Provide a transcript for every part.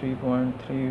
3.3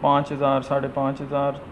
5000، 5500